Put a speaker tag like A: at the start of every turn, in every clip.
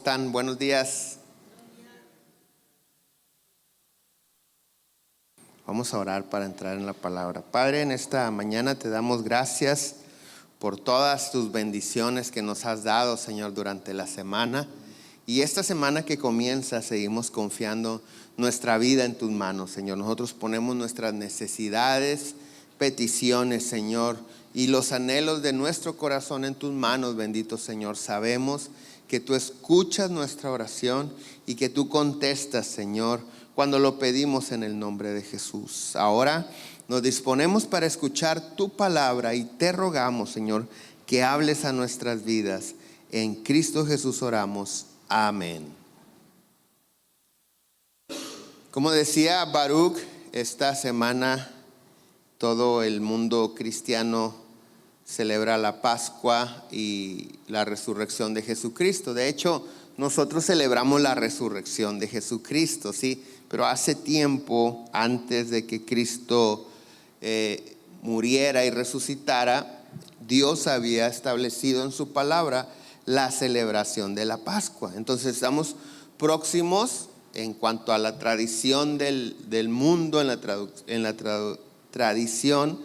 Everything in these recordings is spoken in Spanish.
A: ¿Están? Buenos días. Vamos a orar para entrar en la palabra. Padre, en esta mañana te damos gracias por todas tus bendiciones que nos has dado, Señor, durante la semana. Y esta semana que comienza, seguimos confiando nuestra vida en tus manos, Señor. Nosotros ponemos nuestras necesidades, peticiones, Señor, y los anhelos de nuestro corazón en tus manos, bendito Señor. Sabemos que tú escuchas nuestra oración y que tú contestas, Señor, cuando lo pedimos en el nombre de Jesús. Ahora nos disponemos para escuchar tu palabra y te rogamos, Señor, que hables a nuestras vidas. En Cristo Jesús oramos. Amén. Como decía Baruch, esta semana todo el mundo cristiano celebra la Pascua y la resurrección de Jesucristo. De hecho, nosotros celebramos la resurrección de Jesucristo, ¿sí? Pero hace tiempo, antes de que Cristo muriera y resucitara, Dios había establecido en su palabra la celebración de la Pascua. Entonces estamos próximos en cuanto a la tradición del mundo, en la tradición.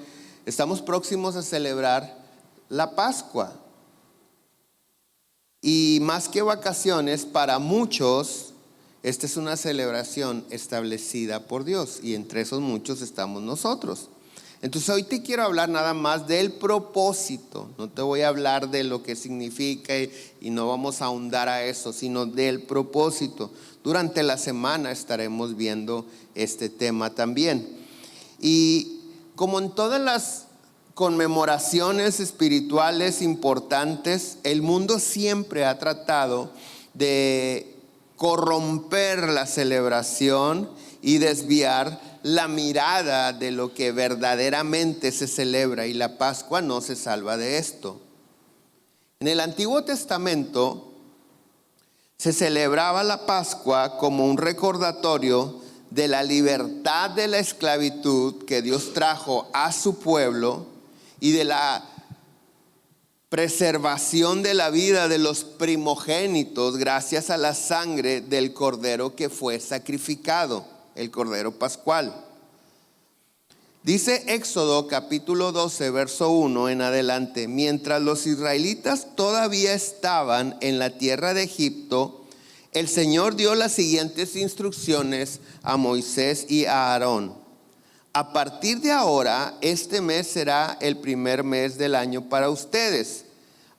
A: Estamos próximos a celebrar la Pascua. Y más que vacaciones, para muchos, esta es una celebración establecida por Dios. Y entre esos muchos estamos nosotros. Entonces hoy te quiero hablar nada más del propósito. No te voy a hablar de lo que significa y no vamos a ahondar a eso, sino del propósito. Durante la semana estaremos viendo este tema también. Y como en todas las conmemoraciones espirituales importantes, el mundo siempre ha tratado de corromper la celebración y desviar la mirada de lo que verdaderamente se celebra, y la Pascua no se salva de esto. En el Antiguo Testamento se celebraba la Pascua como un recordatorio de la libertad de la esclavitud que Dios trajo a su pueblo y de la preservación de la vida de los primogénitos gracias a la sangre del cordero que fue sacrificado, el cordero pascual. Dice Éxodo capítulo 12 verso 1 en adelante: mientras los israelitas todavía estaban en la tierra de Egipto, el Señor dio las siguientes instrucciones a Moisés y a Aarón: a partir de ahora, este mes será el primer mes del año para ustedes.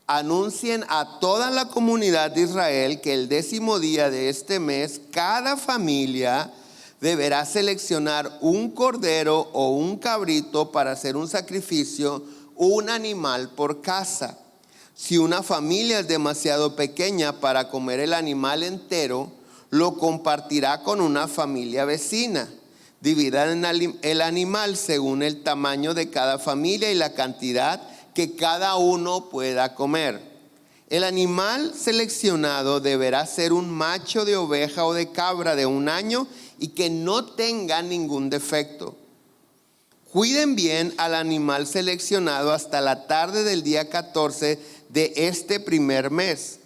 A: Anuncien a toda la comunidad de Israel que el 10º día de este mes, cada familia deberá seleccionar un cordero o un cabrito para hacer un sacrificio, un animal por casa. Si una familia es demasiado pequeña para comer el animal entero, lo compartirá con una familia vecina. Dividan el animal según el tamaño de cada familia y la cantidad que cada uno pueda comer. El animal seleccionado deberá ser un macho de oveja o de cabra de 1 año y que no tenga ningún defecto. Cuiden bien al animal seleccionado hasta la tarde del día 14 de este primer mes.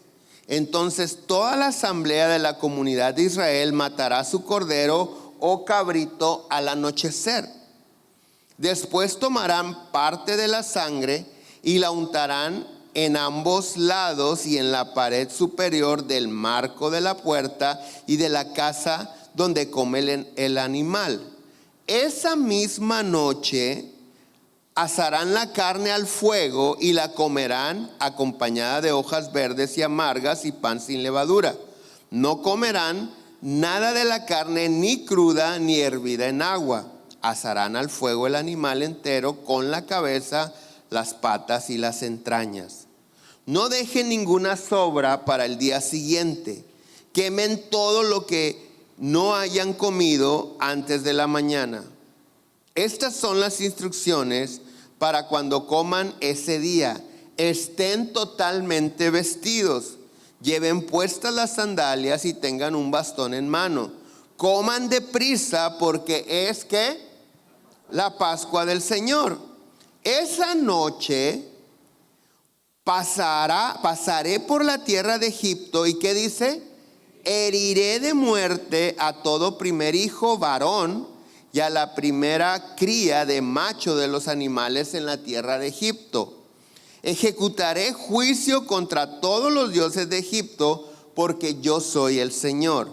A: Entonces toda la asamblea de la comunidad de Israel matará su cordero o cabrito al anochecer. Después tomarán parte de la sangre y la untarán en ambos lados y en la pared superior del marco de la puerta y de la casa donde come el animal. Esa misma noche asarán la carne al fuego y la comerán acompañada de hojas verdes y amargas y pan sin levadura. No comerán nada de la carne, ni cruda ni hervida en agua. Asarán al fuego el animal entero con la cabeza, las patas y las entrañas. No dejen ninguna sobra para el día siguiente. Quemen todo lo que no hayan comido antes de la mañana. Estas son las instrucciones para cuando coman ese día. Estén totalmente vestidos. Lleven puestas las sandalias y tengan un bastón en mano. Coman deprisa porque es que la Pascua del Señor. Esa noche pasaré por la tierra de Egipto, ¿y qué dice? Heriré de muerte a todo primer hijo varón y a la primera cría de macho de los animales en la tierra de Egipto. Ejecutaré juicio contra todos los dioses de Egipto, porque yo soy el Señor.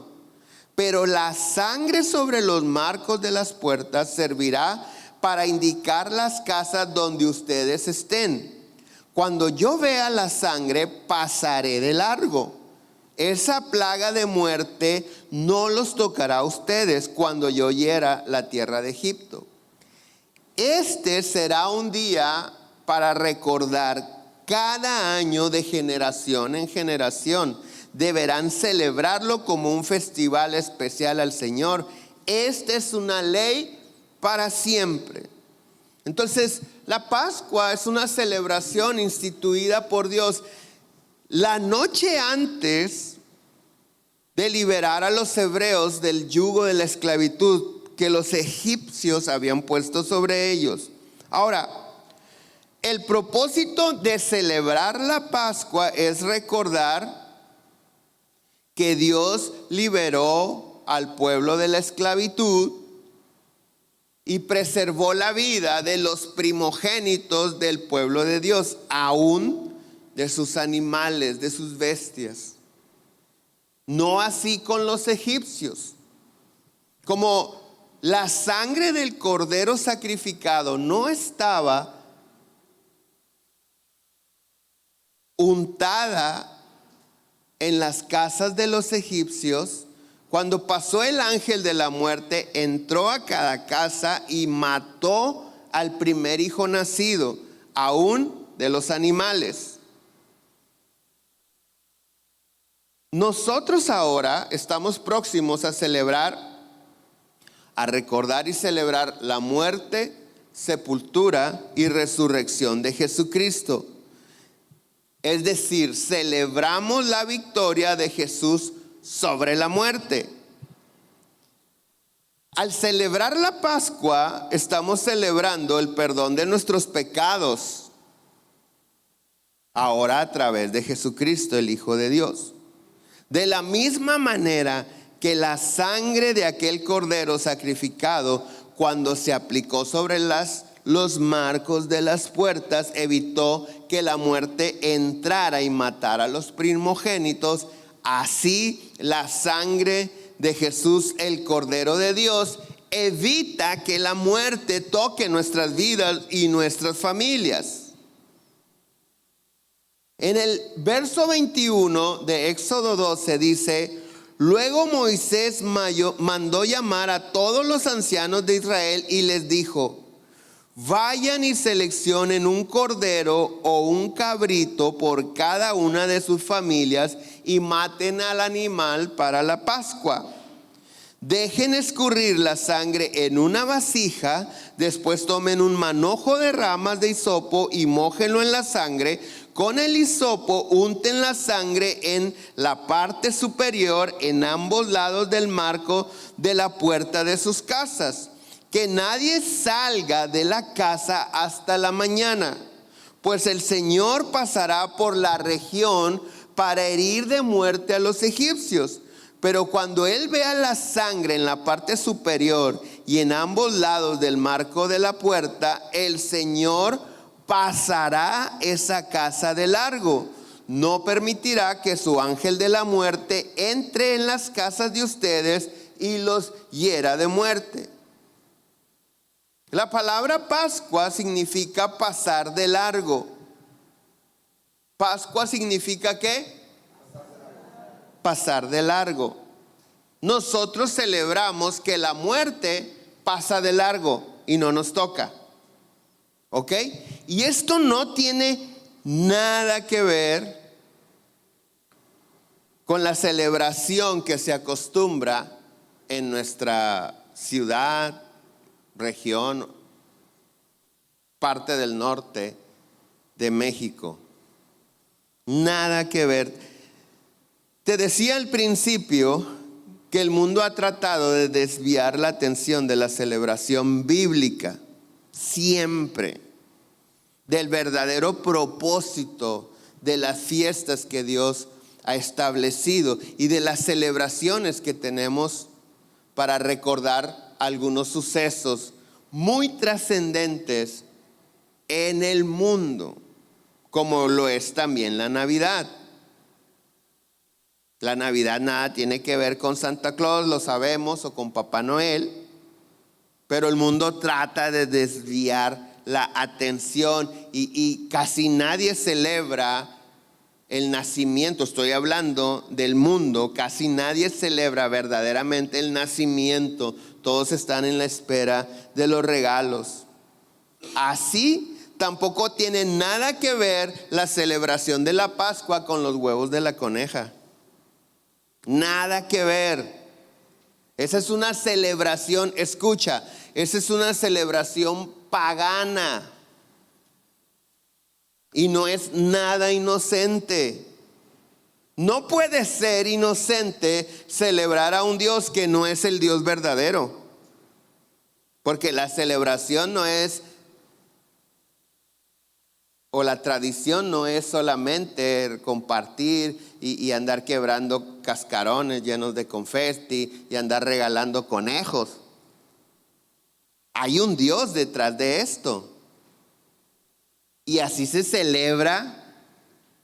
A: Pero la sangre sobre los marcos de las puertas servirá para indicar las casas donde ustedes estén. Cuando yo vea la sangre, pasaré de largo. Esa plaga de muerte no los tocará a ustedes cuando yo hiera la tierra de Egipto. Este será un día para recordar cada año de generación en generación. Deberán celebrarlo como un festival especial al Señor. Esta es una ley para siempre. Entonces, la Pascua es una celebración instituida por Dios. La noche antes de liberar a los hebreos del yugo de la esclavitud que los egipcios habían puesto sobre ellos. Ahora, el propósito de celebrar la Pascua es recordar que Dios liberó al pueblo de la esclavitud y preservó la vida de los primogénitos del pueblo de Dios, aún de sus animales, de sus bestias. No así con los egipcios. Como la sangre del cordero sacrificado no estaba untada en las casas de los egipcios, cuando pasó el ángel de la muerte, entró a cada casa y mató al primer hijo nacido, aún de los animales. Nosotros ahora estamos próximos a celebrar, a recordar y celebrar la muerte, sepultura y resurrección de Jesucristo. Es decir, celebramos la victoria de Jesús sobre la muerte. Al celebrar la Pascua, estamos celebrando el perdón de nuestros pecados, ahora a través de Jesucristo, el Hijo de Dios. De la misma manera que la sangre de aquel cordero sacrificado, cuando se aplicó sobre los marcos de las puertas, evitó que la muerte entrara y matara a los primogénitos. Así la sangre de Jesús, el Cordero de Dios, evita que la muerte toque nuestras vidas y nuestras familias. En el verso 21 de Éxodo 12 dice: luego Moisés mandó llamar a todos los ancianos de Israel y les dijo: vayan y seleccionen un cordero o un cabrito por cada una de sus familias y maten al animal para la Pascua. Dejen escurrir la sangre en una vasija, después tomen un manojo de ramas de hisopo y mójenlo en la sangre. Con el hisopo unten la sangre en la parte superior, en ambos lados del marco de la puerta de sus casas. Que nadie salga de la casa hasta la mañana, pues el Señor pasará por la región para herir de muerte a los egipcios. Pero cuando Él vea la sangre en la parte superior y en ambos lados del marco de la puerta, el Señor pasará esa casa de largo. No permitirá que su ángel de la muerte entre en las casas de ustedes y los hiera de muerte. La palabra Pascua significa pasar de largo. Pascua significa ¿qué? Pasar de largo. Nosotros celebramos que la muerte pasa de largo y no nos toca. ¿Ok? Y esto no tiene nada que ver con la celebración que se acostumbra en nuestra ciudad, región, parte del norte de México. Nada que ver. Te decía al principio que el mundo ha tratado de desviar la atención de la celebración bíblica, siempre, del verdadero propósito de las fiestas que Dios ha establecido y de las celebraciones que tenemos para recordar algunos sucesos muy trascendentes en el mundo, como lo es también la Navidad. La Navidad nada tiene que ver con Santa Claus, lo sabemos, o con Papá Noel, pero el mundo trata de desviar la atención y casi nadie celebra el nacimiento. Estoy hablando del mundo, casi nadie celebra verdaderamente el nacimiento. Todos están en la espera de los regalos. Así tampoco tiene nada que ver la celebración de la Pascua con los huevos de la coneja. Nada que ver. Esa es una celebración, escucha, esa es una celebración pagana. Y no es nada inocente. No puede ser inocente celebrar a un Dios que no es el Dios verdadero. Porque la celebración no es, o la tradición no es solamente compartir y andar quebrando cascarones llenos de confeti y andar regalando conejos. Hay un Dios detrás de esto. Y así se celebra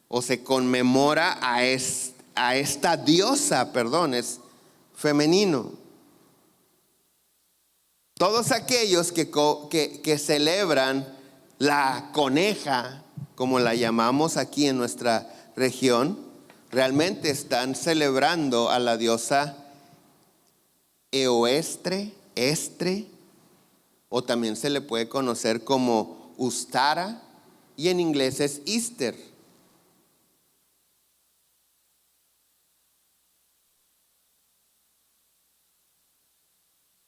A: o se conmemora a esta diosa, es femenino. Todos aquellos que celebran la coneja, como la llamamos aquí en nuestra región, realmente están celebrando a la diosa Eostre, o también se le puede conocer como Ustara, y en inglés es Easter.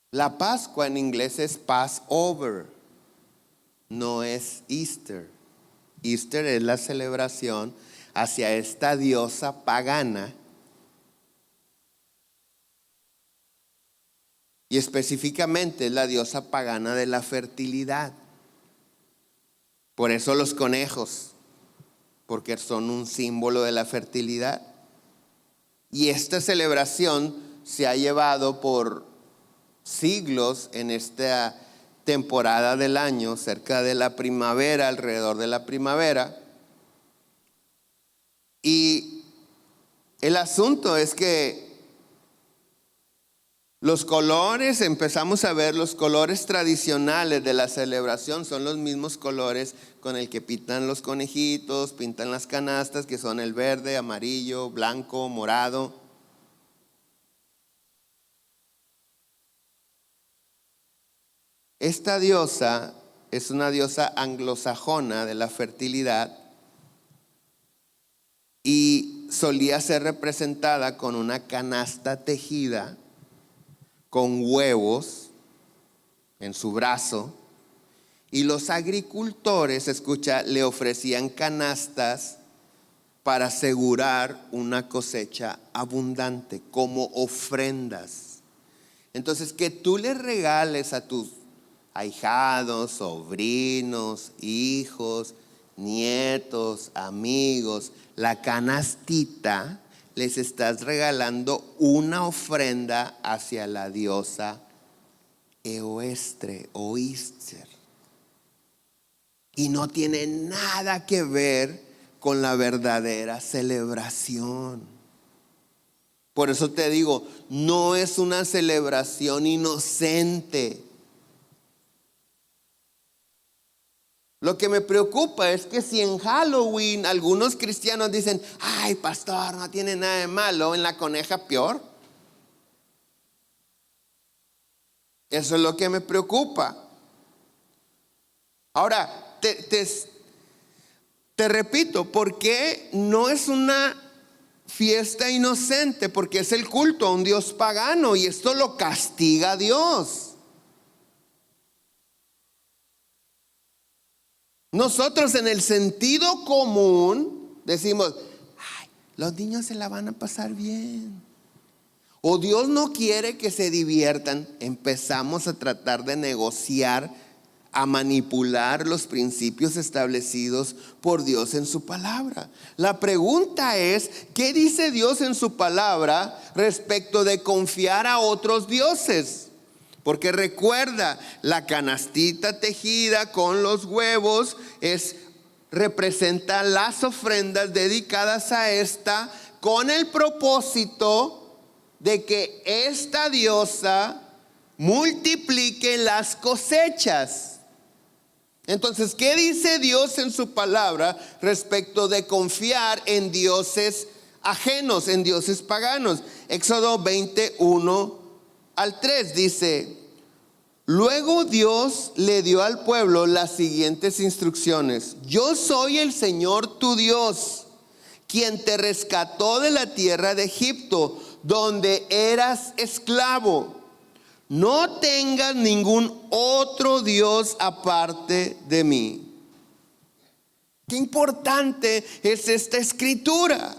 A: La Pascua en inglés es Passover, no es Easter. Easter es la celebración hacia esta diosa pagana, y específicamente es la diosa pagana de la fertilidad. Por eso los conejos, porque son un símbolo de la fertilidad. Y esta celebración se ha llevado por siglos en esta temporada del año, cerca de la primavera, alrededor de la primavera. Y el asunto es que los colores, empezamos a ver los colores tradicionales de la celebración, son los mismos colores con el que pintan los conejitos, pintan las canastas, que son el verde, amarillo, blanco, morado. Esta diosa es una diosa anglosajona de la fertilidad y solía ser representada con una canasta tejida con huevos en su brazo, y los agricultores, escucha, le ofrecían canastas para asegurar una cosecha abundante como ofrendas. Entonces, que tú le regales a tus ahijados, sobrinos, hijos, nietos, amigos, la canastita, les estás regalando una ofrenda hacia la diosa Eostre o Easter. Y no tiene nada que ver con la verdadera celebración. Por eso te digo, no es una celebración inocente. Lo que me preocupa es que si en Halloween algunos cristianos dicen, ay, pastor, no tiene nada de malo, en la coneja peor. Eso es lo que me preocupa. Ahora, te repito, ¿por qué no es una fiesta inocente? Porque es el culto a un Dios pagano y esto lo castiga a Dios. Nosotros en el sentido común decimos, ay, los niños se la van a pasar bien. O Dios no quiere que se diviertan. Empezamos a tratar de negociar a manipular los principios establecidos por Dios en su palabra. La pregunta es, ¿qué dice Dios en su palabra respecto de confiar a otros dioses? Porque recuerda, la canastita tejida con los huevos representa las ofrendas dedicadas a esta, con el propósito de que esta diosa multiplique las cosechas. Entonces, ¿qué dice Dios en su palabra respecto de confiar en dioses ajenos, en dioses paganos? Éxodo 21 al 3 dice: luego Dios le dio al pueblo las siguientes instrucciones: yo soy el Señor tu Dios, quien te rescató de la tierra de Egipto, donde eras esclavo. No tengas ningún otro Dios aparte de mí. Qué importante es esta escritura.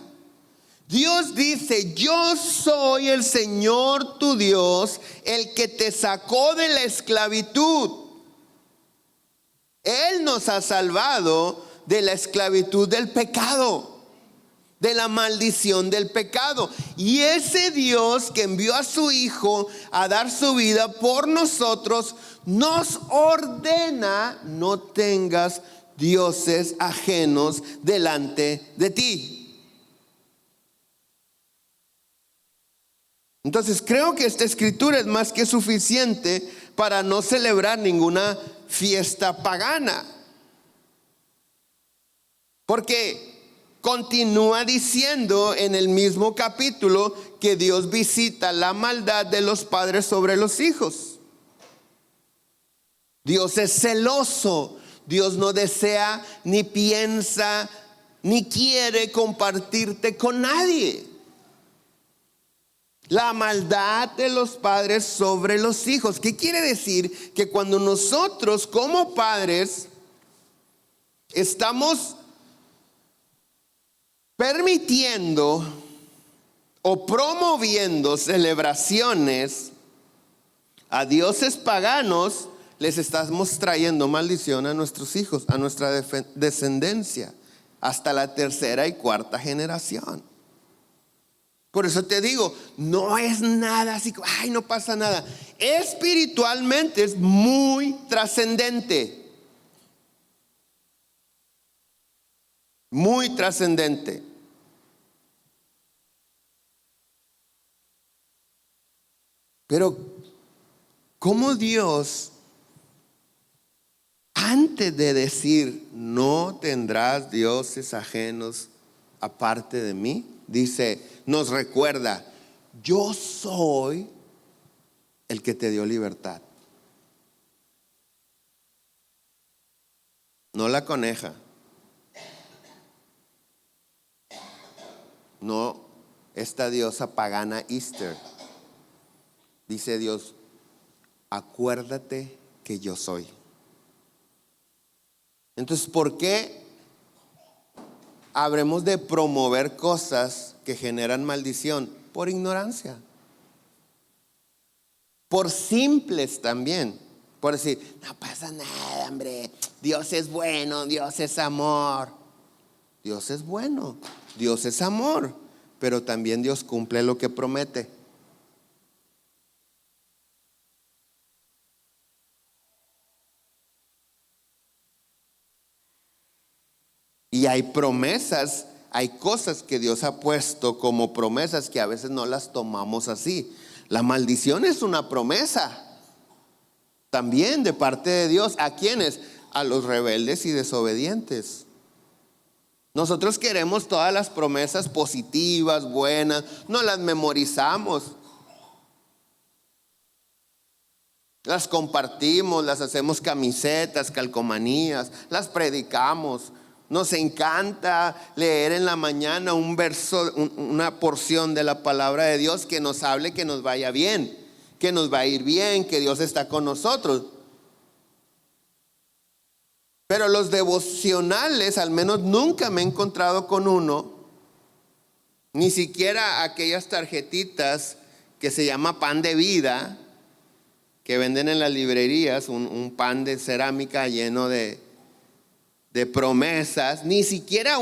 A: Dios dice: yo soy el Señor tu Dios, el que te sacó de la esclavitud. Él nos ha salvado de la esclavitud del pecado, de la maldición del pecado. Y ese Dios que envió a su Hijo a dar su vida por nosotros, nos ordena: no tengas dioses ajenos delante de ti. Entonces creo que esta escritura es más que suficiente para no celebrar ninguna fiesta pagana, porque continúa diciendo en el mismo capítulo que Dios visita la maldad de los padres sobre los hijos. Dios es celoso. Dios no desea, ni piensa, ni quiere compartirte con nadie. La maldad de los padres sobre los hijos. ¿Qué quiere decir? Que cuando nosotros como padres estamos permitiendo o promoviendo celebraciones a dioses paganos, les estamos trayendo maldición a nuestros hijos, a nuestra descendencia, hasta la tercera y cuarta generación. Por eso te digo, no es nada así, ay, no pasa nada. Espiritualmente es muy trascendente. Muy trascendente. Pero ¿cómo Dios, antes de decir no tendrás dioses ajenos aparte de mí, dice, nos recuerda: yo soy el que te dio libertad? No la coneja, no esta diosa pagana Easter. Dice Dios: acuérdate que yo soy. Entonces, ¿por qué habremos de promover cosas que generan maldición? Por ignorancia, por simples también, por decir, no pasa nada, hombre, Dios es bueno, Dios es amor. Dios es bueno, Dios es amor, pero también Dios cumple lo que promete. Y hay promesas, hay cosas que Dios ha puesto como promesas que a veces no las tomamos así. La maldición es una promesa también de parte de Dios. ¿A quiénes? A los rebeldes y desobedientes. Nosotros queremos todas las promesas positivas, buenas, no las memorizamos. Las compartimos, las hacemos camisetas, calcomanías, las predicamos. Nos encanta leer en la mañana un verso, una porción de la palabra de Dios que nos hable que nos vaya bien, que nos va a ir bien, que Dios está con nosotros. Pero los devocionales, al menos nunca me he encontrado con uno, ni siquiera aquellas tarjetitas que se llama Pan de Vida, que venden en las librerías, un pan de cerámica lleno de promesas. Ni siquiera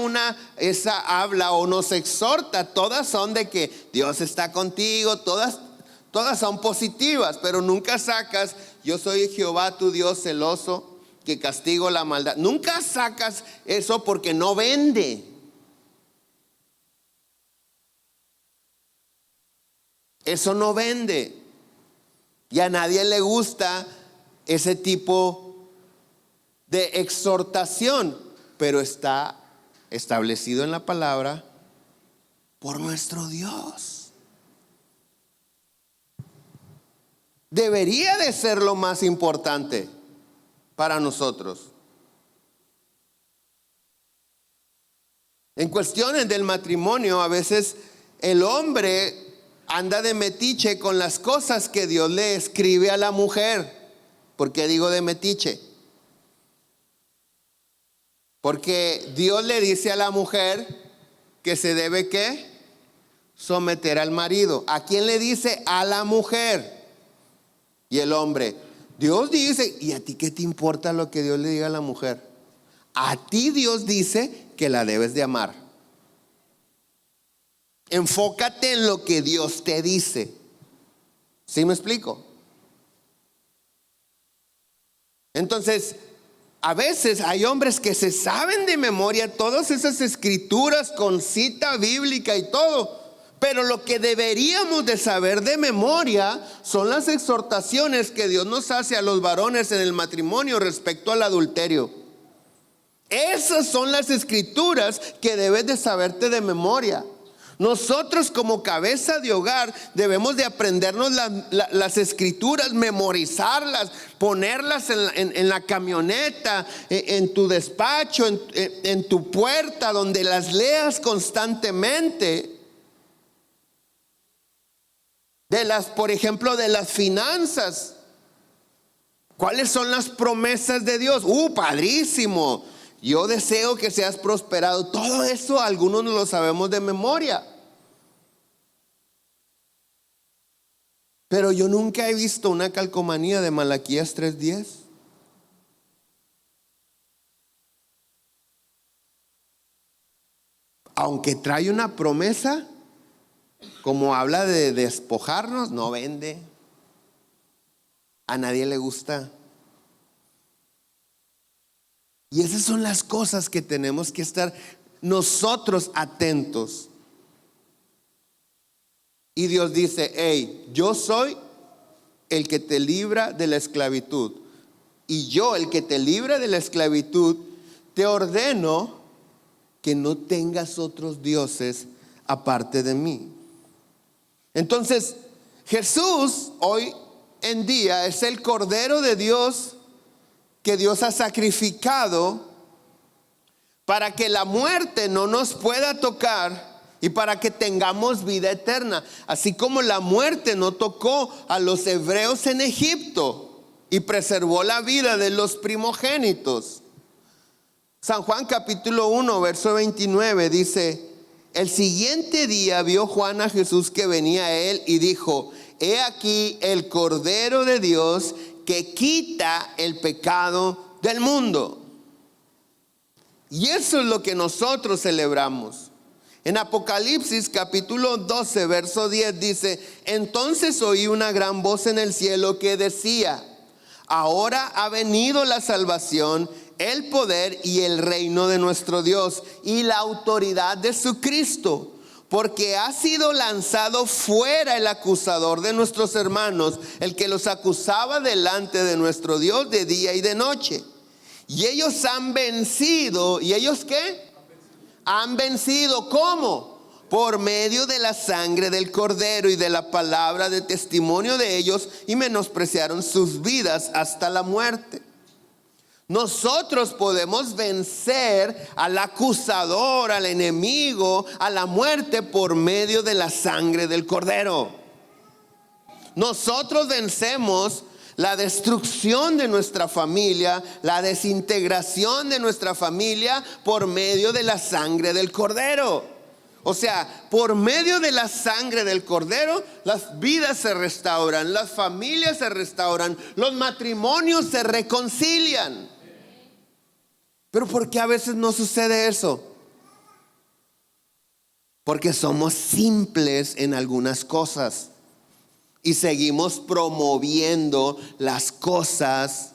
A: esa habla o nos exhorta. Todas son de que Dios está contigo, todas son positivas, pero nunca sacas: yo soy Jehová tu Dios celoso, que castigo la maldad. Nunca sacas eso porque no vende. Eso no vende. Y a nadie le gusta ese tipo de exhortación, pero está establecido en la palabra por nuestro Dios. Debería de ser lo más importante para nosotros. En cuestiones del matrimonio, a veces el hombre anda de metiche con las cosas que Dios le escribe a la mujer. ¿Por qué digo de metiche? Porque Dios le dice a la mujer que se debe ¿qué? Someter al marido. ¿A quién le dice? A la mujer. Y el hombre, Dios dice, ¿y a ti qué te importa lo que Dios le diga a la mujer? A ti Dios dice que la debes de amar. Enfócate en lo que Dios te dice. ¿Sí me explico? Entonces, a veces hay hombres que se saben de memoria todas esas escrituras con cita bíblica y todo, pero lo que deberíamos de saber de memoria son las exhortaciones que Dios nos hace a los varones en el matrimonio respecto al adulterio. Esas son las escrituras que debes de saberte de memoria. Nosotros como cabeza de hogar debemos de aprendernos las escrituras, memorizarlas, ponerlas en la camioneta, en tu despacho, en tu puerta, donde las leas constantemente. Por ejemplo, de las finanzas. ¿Cuáles son las promesas de Dios? Padrísimo. Yo deseo que seas prosperado. Todo eso algunos no lo sabemos de memoria. Pero yo nunca he visto una calcomanía de Malaquías 3:10. Aunque trae una promesa, como habla de despojarnos, no vende. A nadie le gusta. Y esas son las cosas que tenemos que estar nosotros atentos. Y Dios dice: hey, yo soy el que te libra de la esclavitud. Y yo, el que te libra de la esclavitud, te ordeno que no tengas otros dioses aparte de mí. Entonces, Jesús hoy en día es el Cordero de Dios que Dios ha sacrificado para que la muerte no nos pueda tocar y para que tengamos vida eterna. Así como la muerte no tocó a los hebreos en Egipto y preservó la vida de los primogénitos. San Juan capítulo 1 verso 29 dice: el siguiente día vio Juan a Jesús que venía a él y dijo: he aquí el Cordero de Dios que quita el pecado del mundo. Y eso es lo que nosotros celebramos. En Apocalipsis capítulo 12 verso 10 dice: entonces oí una gran voz en el cielo que decía: ahora ha venido la salvación, el poder y el reino de nuestro Dios y la autoridad de su Cristo. Porque ha sido lanzado fuera el acusador de nuestros hermanos, el que los acusaba delante de nuestro Dios de día y de noche. Y ellos han vencido. ¿Y ellos qué? Han vencido. ¿Cómo? Por medio de la sangre del Cordero y de la palabra de testimonio de ellos, y menospreciaron sus vidas hasta la muerte. Nosotros podemos vencer al acusador, al enemigo, a la muerte por medio de la sangre del Cordero. Nosotros vencemos la destrucción de nuestra familia, la desintegración de nuestra familia por medio de la sangre del Cordero. O sea, por medio de la sangre del Cordero, las vidas se restauran, las familias se restauran, los matrimonios se reconcilian. Pero ¿por qué a veces no sucede eso? Porque somos simples en algunas cosas y seguimos promoviendo las cosas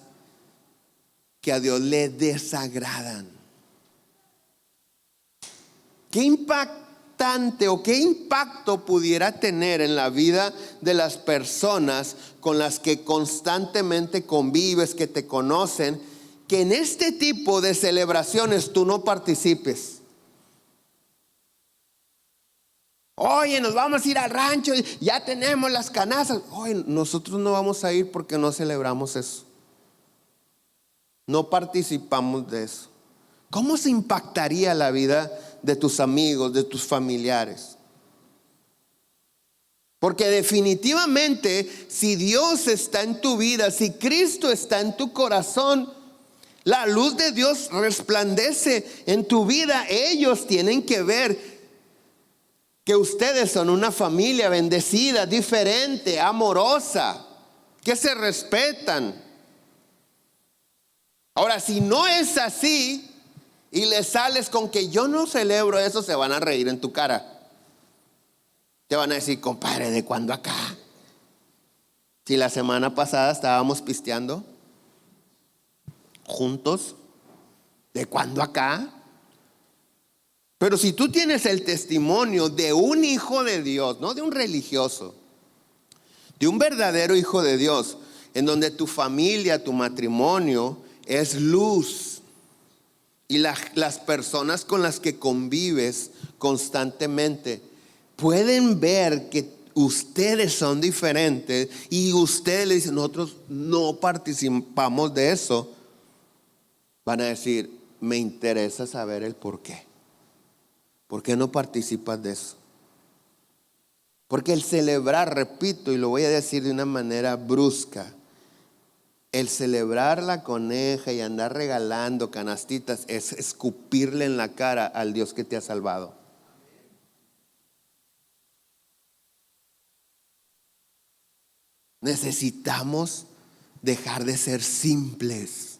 A: que a Dios le desagradan. ¿Qué impactante o qué impacto pudiera tener en la vida de las personas con las que constantemente convives, que te conocen, que en este tipo de celebraciones tú no participes? Oye, nos vamos a ir al rancho, ya tenemos las canastas. Oye, nosotros no vamos a ir porque no celebramos eso. No participamos de eso. ¿Cómo se impactaría la vida de tus amigos, de tus familiares? Porque definitivamente, si Dios está en tu vida, si Cristo está en tu corazón, la luz de Dios resplandece en tu vida. Ellos tienen que ver que ustedes son una familia bendecida, diferente, amorosa, que se respetan. Ahora, si no es así y le sales con que yo no celebro eso, se van a reír en tu cara. Te van a decir, compadre, ¿de cuándo acá? Si la semana pasada estábamos pisteando juntos, ¿de cuándo acá? Pero si tú tienes el testimonio de un hijo de Dios, no de un religioso, de un verdadero hijo de Dios, en donde tu familia, tu matrimonio es luz, y las personas con las que convives constantemente pueden ver que ustedes son diferentes y ustedes le dicen, nosotros no participamos de eso, van a decir, me interesa saber el por qué. ¿Por qué no participas de eso? Porque el celebrar, repito, y lo voy a decir de una manera brusca, el celebrar la coneja y andar regalando canastitas es escupirle en la cara al Dios que te ha salvado. Necesitamos dejar de ser simples.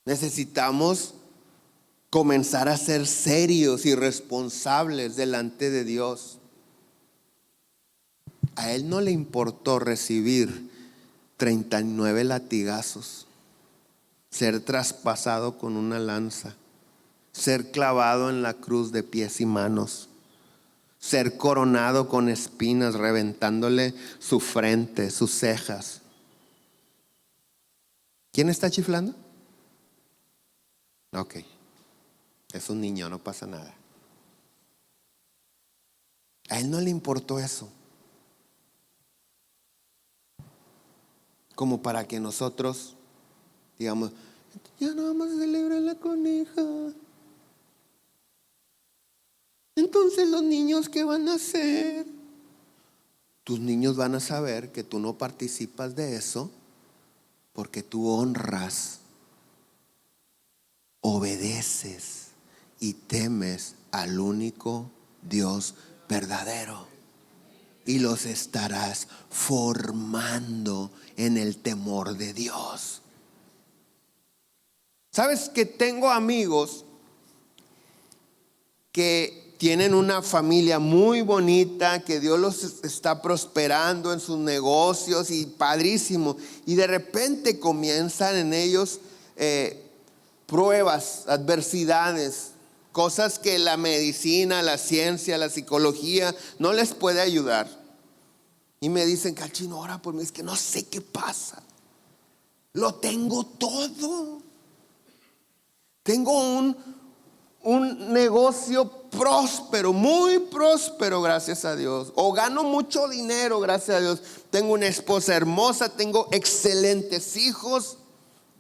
A: Necesitamos comenzar a ser serios y responsables delante de Dios. A él no le importó recibir 39 latigazos, ser traspasado con una lanza, ser clavado en la cruz de pies y manos, ser coronado con espinas, reventándole su frente, sus cejas. ¿Quién está chiflando? Ok, es un niño, no pasa nada. A él no le importó eso, como para que nosotros digamos, ya no vamos a celebrar la coneja. Entonces los niños, ¿qué van a hacer? Tus niños van a saber que tú no participas de eso porque tú honras, obedeces y temes al único Dios verdadero. Y los estarás formando en el temor de Dios. ¿Sabes que tengo amigos que tienen una familia muy bonita, que Dios los está prosperando en sus negocios y padrísimo, y de repente comienzan en ellos pruebas, adversidades, cosas que la medicina, la ciencia, la psicología no les puede ayudar? Y me dicen, Cachino, ora por mí, es que no sé qué pasa, lo tengo todo. Tengo un negocio próspero, muy próspero, gracias a Dios. O gano mucho dinero, gracias a Dios. Tengo una esposa hermosa, tengo excelentes hijos,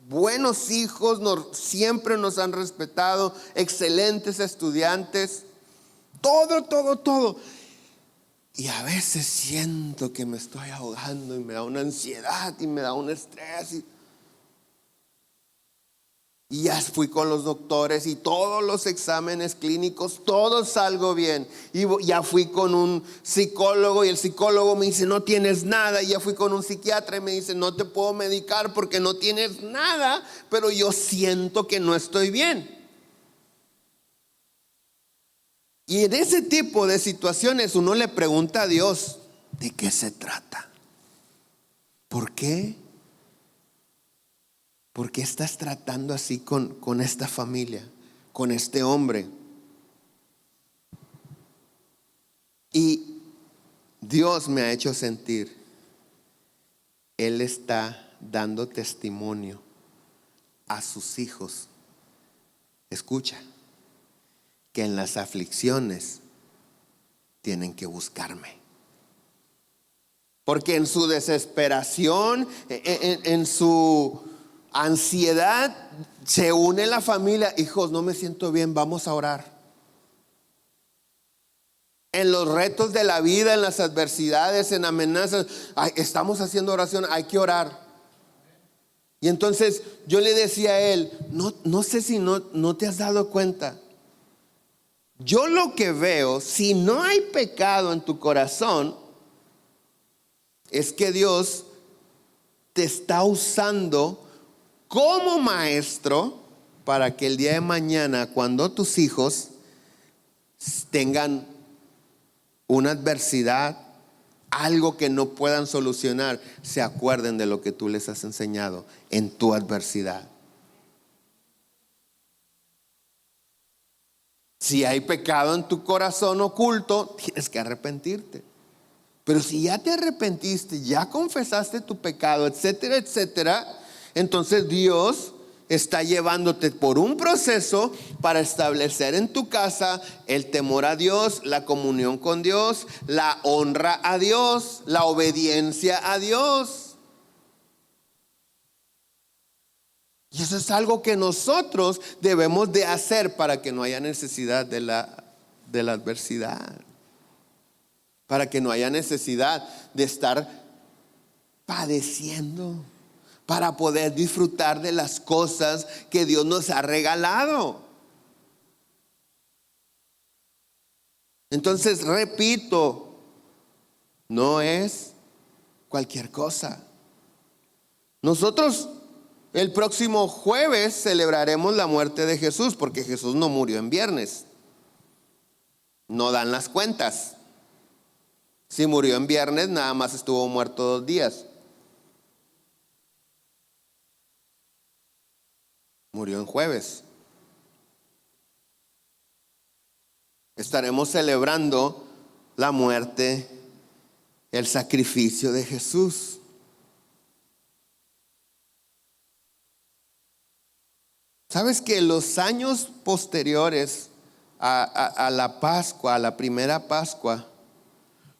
A: buenos hijos, siempre nos han respetado, excelentes estudiantes. Todo. Y a veces siento que me estoy ahogando y me da una ansiedad y me da un estrés. Y ya fui con los doctores y todos los exámenes clínicos, todo salgo bien. Y ya fui con un psicólogo y el psicólogo me dice, no tienes nada. Y ya fui con un psiquiatra y me dice, no te puedo medicar porque no tienes nada, pero yo siento que no estoy bien. Y en ese tipo de situaciones uno le pregunta a Dios, ¿de qué se trata? ¿Por qué? ¿Por qué estás tratando así con esta familia, con este hombre? Y Dios me ha hecho sentir, Él está dando testimonio a sus hijos. Escucha, que en las aflicciones tienen que buscarme. Porque en su desesperación, en su ansiedad, se une la familia. Hijos, no me siento bien, vamos a orar. En los retos de la vida, en las adversidades, en amenazas, estamos haciendo oración, hay que orar. Y entonces yo le decía a él, no sé si no te has dado cuenta. Yo lo que veo, si no hay pecado en tu corazón, es que Dios te está usando como maestro para que el día de mañana, cuando tus hijos tengan una adversidad, algo que no puedan solucionar, se acuerden de lo que tú les has enseñado en tu adversidad. Si hay pecado en tu corazón oculto, tienes que arrepentirte. Pero si ya te arrepentiste, ya confesaste tu pecado, etcétera, etcétera, entonces Dios está llevándote por un proceso para establecer en tu casa el temor a Dios, la comunión con Dios, la honra a Dios, la obediencia a Dios. Y eso es algo que nosotros debemos de hacer para que no haya necesidad de la adversidad. Para que no haya necesidad de estar padeciendo. Para poder disfrutar de las cosas que Dios nos ha regalado. Entonces, repito, no es cualquier cosa. Nosotros el próximo jueves celebraremos la muerte de Jesús, porque Jesús no murió en viernes. No dan las cuentas. Si murió en viernes, nada más estuvo muerto 2 días. Murió en jueves. Estaremos celebrando la muerte, el sacrificio de Jesús. ¿Sabes que los años posteriores a la Pascua, a la primera Pascua,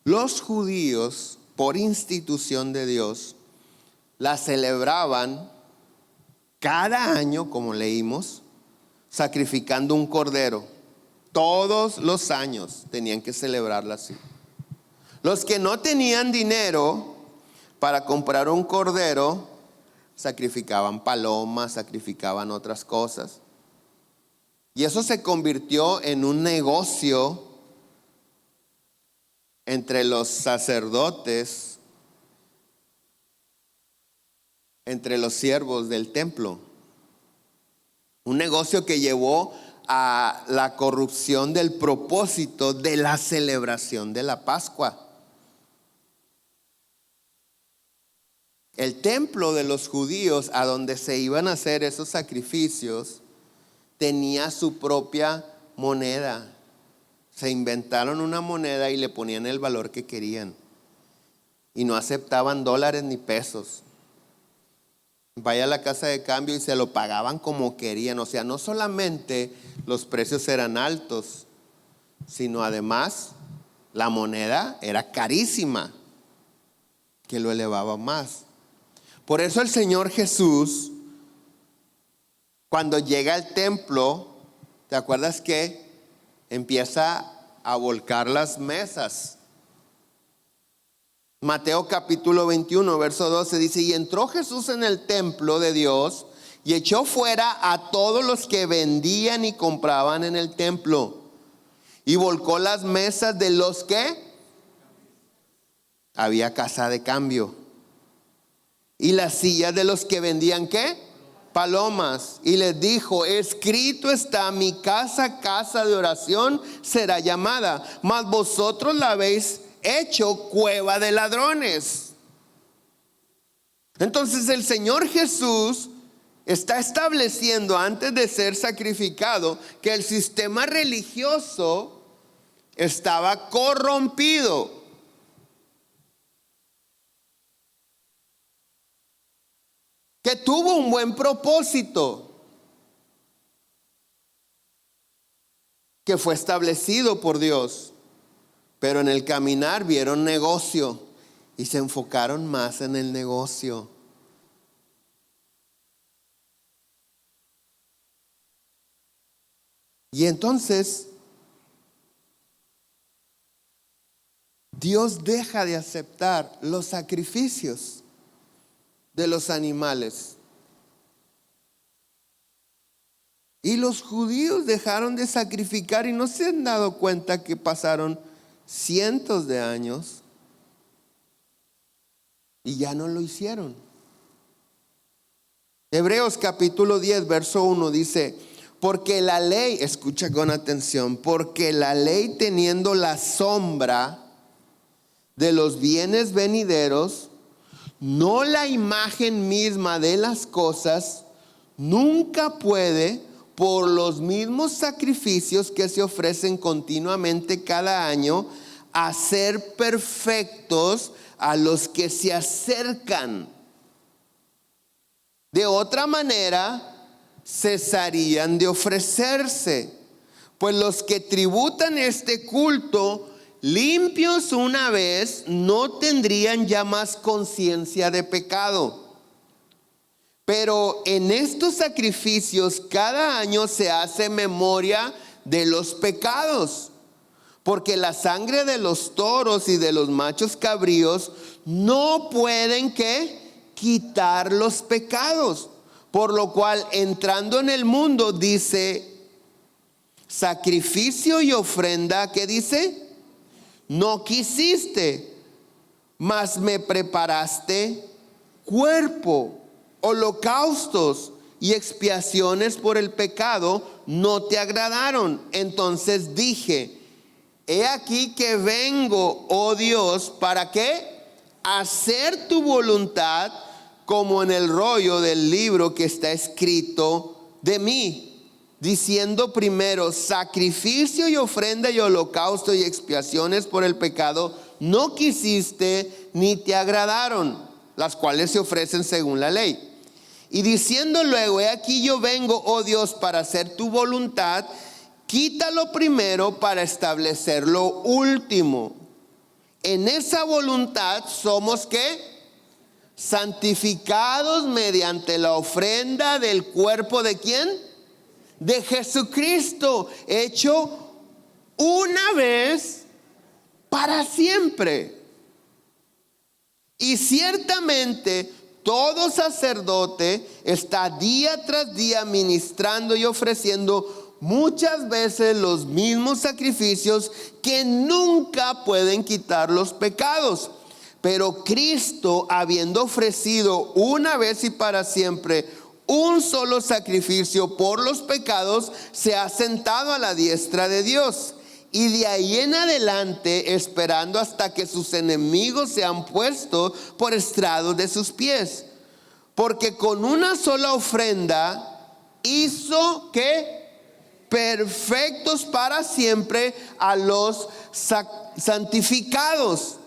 A: los judíos, por institución de Dios, la celebraban cada año, como leímos, sacrificando un cordero? Todos los años tenían que celebrarla así. Los que no tenían dinero para comprar un cordero, sacrificaban palomas, sacrificaban otras cosas. Y eso se convirtió en un negocio entre los sacerdotes, entre los siervos del templo. Un negocio que llevó a la corrupción del propósito de la celebración de la Pascua. El templo de los judíos, a donde se iban a hacer esos sacrificios, tenía su propia moneda. Se inventaron una moneda y le ponían el valor que querían. Y no aceptaban dólares ni pesos. Vaya a la casa de cambio y se lo pagaban como querían. O sea, no solamente los precios eran altos, sino además la moneda era carísima, que lo elevaba más. Por eso el Señor Jesús, cuando llega al templo, ¿te acuerdas que empieza a volcar las mesas? Mateo capítulo 21, verso 12 dice: y entró Jesús en el templo de Dios y echó fuera a todos los que vendían y compraban en el templo, y volcó las mesas de los que había casa de cambio, y las sillas de los que vendían ¿qué? Palomas. Y les dijo: escrito está, mi casa, casa de oración será llamada, mas vosotros la habéis hecho cueva de ladrones. Entonces el Señor Jesús está estableciendo, antes de ser sacrificado, que el sistema religioso estaba corrompido. Que tuvo un buen propósito, que fue establecido por Dios, pero en el caminar vieron negocio y se enfocaron más en el negocio. Y entonces Dios deja de aceptar los sacrificios de los animales. Y los judíos dejaron de sacrificar y no se han dado cuenta que pasaron cientos de años y ya no lo hicieron. Hebreos capítulo 10, verso 1 dice: porque la ley, escucha con atención, porque la ley, teniendo la sombra de los bienes venideros, no la imagen misma de las cosas, nunca puede, por los mismos sacrificios que se ofrecen continuamente cada año, hacer perfectos a los que se acercan. De otra manera, cesarían de ofrecerse, pues los que tributan este culto, limpios una vez, no tendrían ya más conciencia de pecado. Pero en estos sacrificios cada año se hace memoria de los pecados, porque la sangre de los toros y de los machos cabríos no pueden ¿qué? Quitar los pecados. Por lo cual, entrando en el mundo, dice: sacrificio y ofrenda, ¿qué dice? No quisiste, mas me preparaste cuerpo. Holocaustos y expiaciones por el pecado no te agradaron. Entonces dije: he aquí que vengo, oh Dios, ¿para qué? Hacer tu voluntad, como en el rollo del libro que está escrito de mí. Diciendo primero: sacrificio y ofrenda y holocausto y expiaciones por el pecado no quisiste ni te agradaron, las cuales se ofrecen según la ley. Y diciendo luego: he aquí yo vengo, oh Dios, para hacer tu voluntad, quítalo primero para establecer lo último. En esa voluntad somos ¿qué? Santificados mediante la ofrenda del cuerpo ¿de quién? De Jesucristo, hecho una vez para siempre. Y ciertamente todo sacerdote está día tras día ministrando y ofreciendo muchas veces los mismos sacrificios que nunca pueden quitar los pecados. Pero Cristo, habiendo ofrecido una vez y para siempre un solo sacrificio por los pecados, se ha sentado a la diestra de Dios. Y de ahí en adelante, esperando hasta que sus enemigos sean puestos por estrado de sus pies. Porque con una sola ofrenda hizo que perfectos para siempre a los santificados.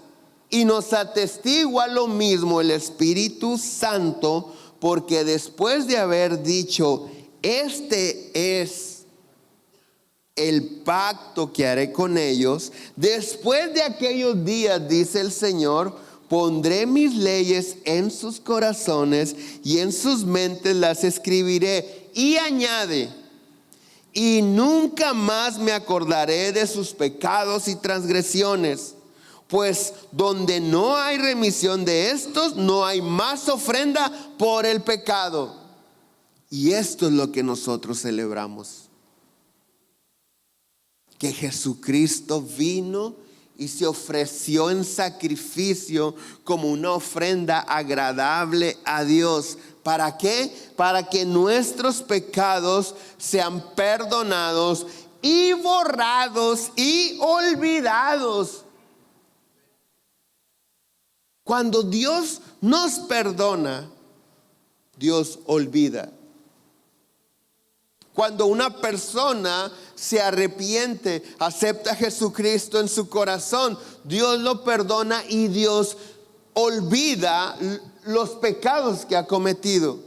A: Y nos atestigua lo mismo el Espíritu Santo, porque después de haber dicho: este es el pacto que haré con ellos, después de aquellos días, dice el Señor, pondré mis leyes en sus corazones y en sus mentes las escribiré. Y añade: y nunca más me acordaré de sus pecados y transgresiones. Pues donde no hay remisión de estos, no hay más ofrenda por el pecado. Y esto es lo que nosotros celebramos. Que Jesucristo vino y se ofreció en sacrificio como una ofrenda agradable a Dios. ¿Para qué? Para que nuestros pecados sean perdonados y borrados y olvidados. Cuando Dios nos perdona, Dios olvida. Cuando una persona se arrepiente, acepta a Jesucristo en su corazón, Dios lo perdona y Dios olvida los pecados que ha cometido.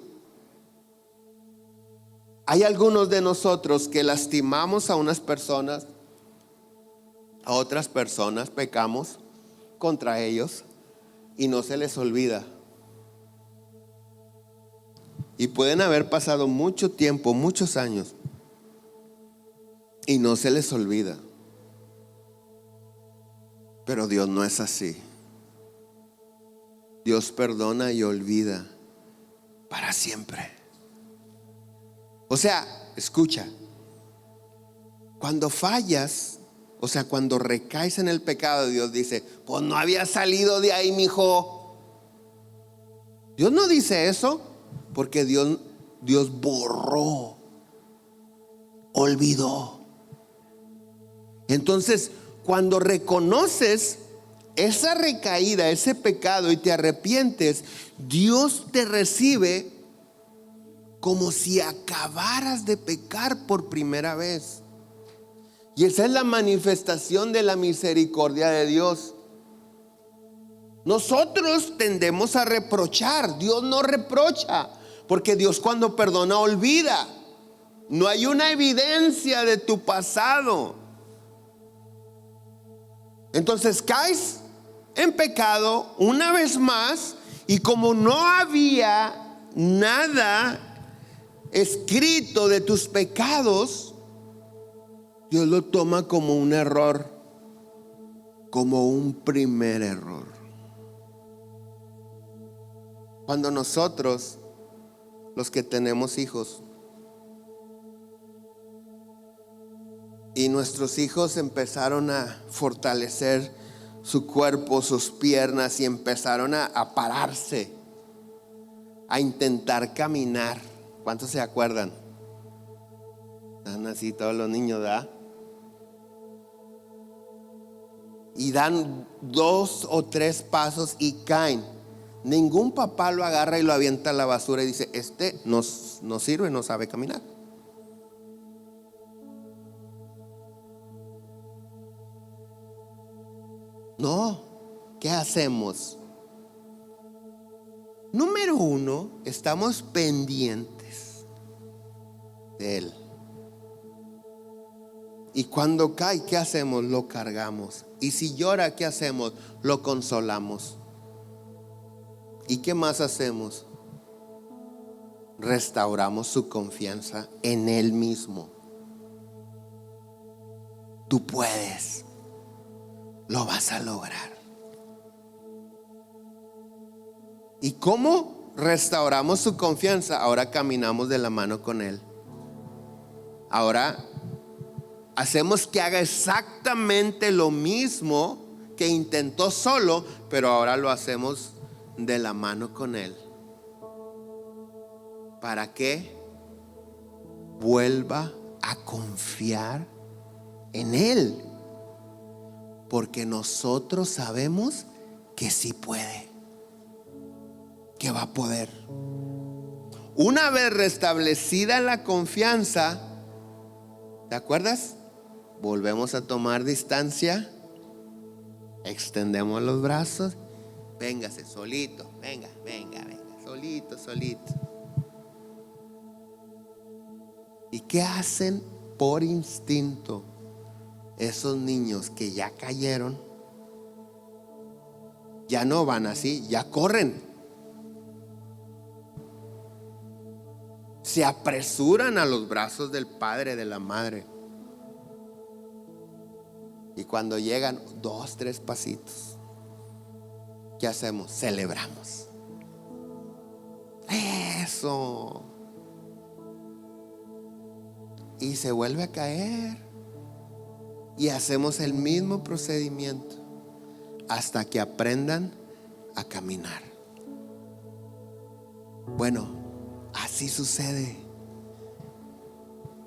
A: Hay algunos de nosotros que lastimamos a unas personas, a otras personas, pecamos contra ellos y no se les olvida. Y pueden haber pasado mucho tiempo, muchos años, y no se les olvida. Pero Dios no es así. Dios perdona y olvida para siempre. O sea, escucha, cuando fallas, o sea, cuando recaes en el pecado, Dios dice, pues no había salido de ahí, mijo. Dios no dice eso. Porque Dios borró, olvidó. Entonces, cuando reconoces esa recaída, ese pecado y te arrepientes, Dios te recibe como si acabaras de pecar por primera vez. Y esa es la manifestación de la misericordia de Dios. Nosotros tendemos a reprochar. Dios no reprocha, porque Dios cuando perdona olvida. No hay una evidencia de tu pasado. Entonces caes en pecado una vez más, y como no había nada escrito de tus pecados, Dios lo toma como un error, como un primer error. Cuando nosotros, los que tenemos hijos, y nuestros hijos empezaron a fortalecer su cuerpo, sus piernas, y empezaron a pararse, a intentar caminar. ¿Cuántos se acuerdan? Están así todos los niños, ¿verdad? Y dan 2 o 3 pasos y caen. Ningún papá lo agarra y lo avienta a la basura y dice, este no sirve, no sabe caminar. No, ¿qué hacemos? Número 1, estamos pendientes de él. Y cuando cae, ¿qué hacemos? Lo cargamos. Y si llora, ¿qué hacemos? Lo consolamos. ¿Y qué más hacemos? Restauramos su confianza en Él mismo. Tú puedes, lo vas a lograr. ¿Y cómo restauramos su confianza? Ahora caminamos de la mano con Él. Ahora hacemos que haga exactamente lo mismo que intentó solo, pero ahora lo hacemos de la mano con Él, para que vuelva a confiar en Él, porque nosotros sabemos que sí puede, que va a poder. Una vez restablecida la confianza, ¿te acuerdas? Volvemos a tomar distancia, extendemos los brazos. Véngase solito, venga, solito. ¿Y qué hacen por instinto esos niños que ya cayeron? Ya no van así, ya corren. Se apresuran a los brazos del padre, de la madre. Y cuando llegan 2, 3 pasitos, ¿qué hacemos? Celebramos. Eso. y se vuelve a caer. Y hacemos el mismo procedimiento hasta que aprendan a caminar. Bueno, así sucede.